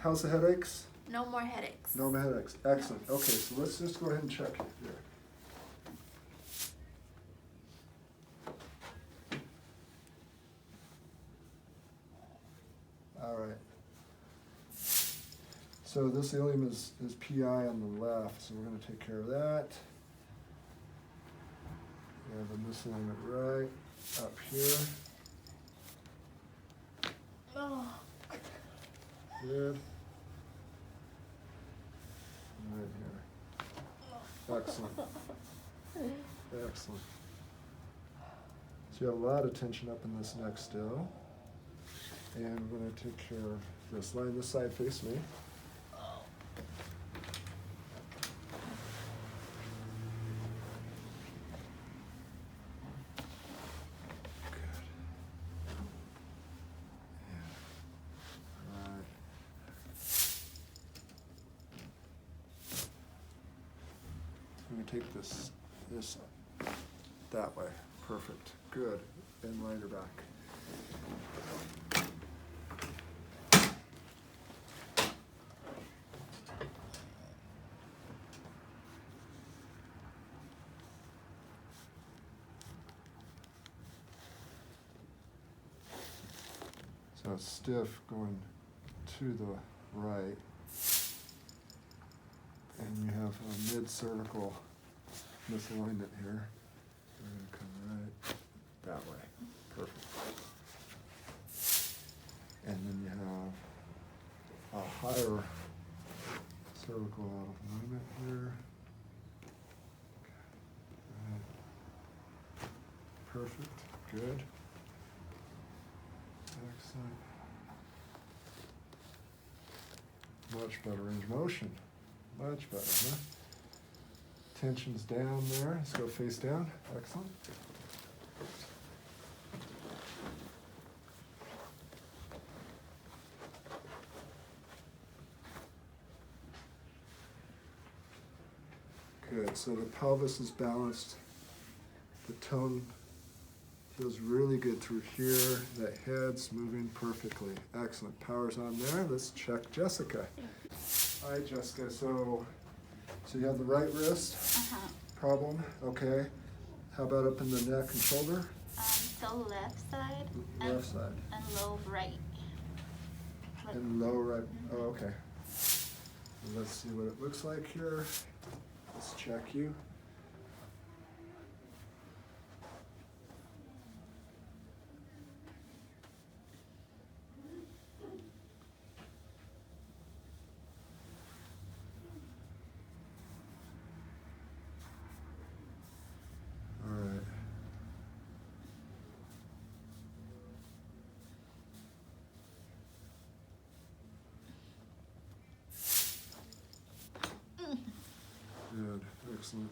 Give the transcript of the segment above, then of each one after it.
How's the headaches? No more headaches. No more headaches. Excellent. Okay, so let's just go ahead and check it here. All right. So this ileum is PI on the left, so we're going to take care of that. We have a misalignment right up here. Oh. Good. Right here. Excellent. Excellent. So you have a lot of tension up in this neck still. And we're going to take care of this. Line this side, face me. Good. Yeah. Right. I'm going to take this that way. Perfect. Good. And line her back. So it's stiff going to the right. And you have a mid-cervical misalignment here. We're going to come right that way. Perfect. And then you have a higher cervical out of alignment here. Okay. Perfect. Good. Excellent. Much better range of motion. Much better, huh? Tension's down there. Let's go face down. Excellent. Good. So the pelvis is balanced. The tone feels really good through here. That head's moving perfectly. Excellent. Power's on there. Let's check Jessica. Hi, Jessica. So you have the right wrist problem. Okay. How about up in the neck and shoulder? The left side. Left side. And low right. And low right. Oh, okay. Let's see what it looks like here. Let's check you. All right. Good. Excellent.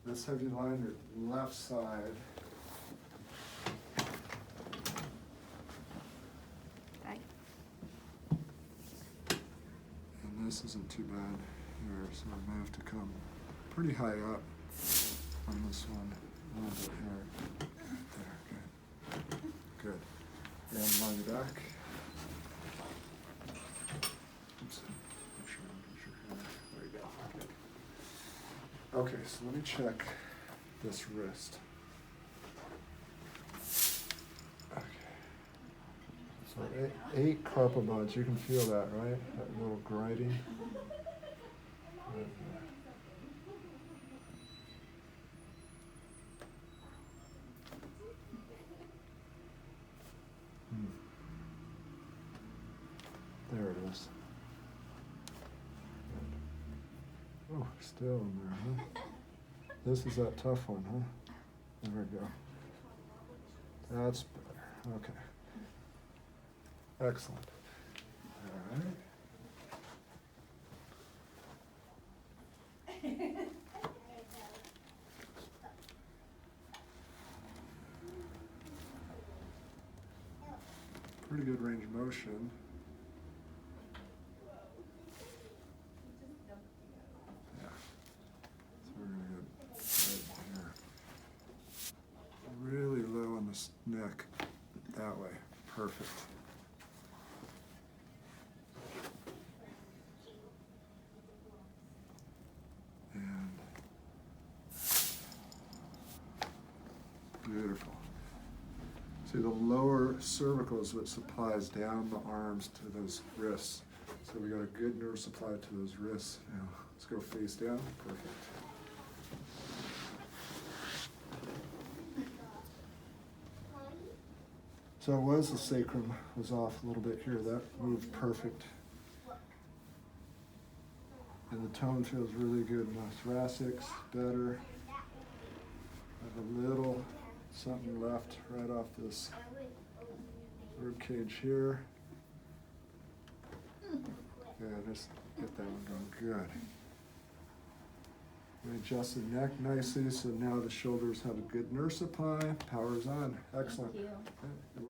Let's have you line your left side. Right. And this isn't too bad here, so I may have to come pretty high up on this one. A little bit here. There, good. Good. And line your back. Oops. Make sure I don't get your hair. There you go. Good. Okay, so let me check this wrist. Okay. So eight carpal bones. You can feel that, right? That little grinding. Right there. There it is. Good. Oh, still in there, huh? This is that tough one, huh? There we go. That's better. Okay. Excellent. All right. Pretty good range of motion. Yeah. So we're going to get right here. Really low on the neck. That way. Perfect. Beautiful. See, the lower cervical is what supplies down the arms to those wrists. So we got a good nerve supply to those wrists. Now, let's go face down. Perfect. So it was the sacrum was off a little bit here. That moved perfect. And the tone feels really good in the thoracics, better. I have a little something left right off this rib cage here. Yeah, just get that one going good. We adjust the neck nicely, so now the shoulders have a good nerve supply. Power's on. Excellent. Thank you. Okay.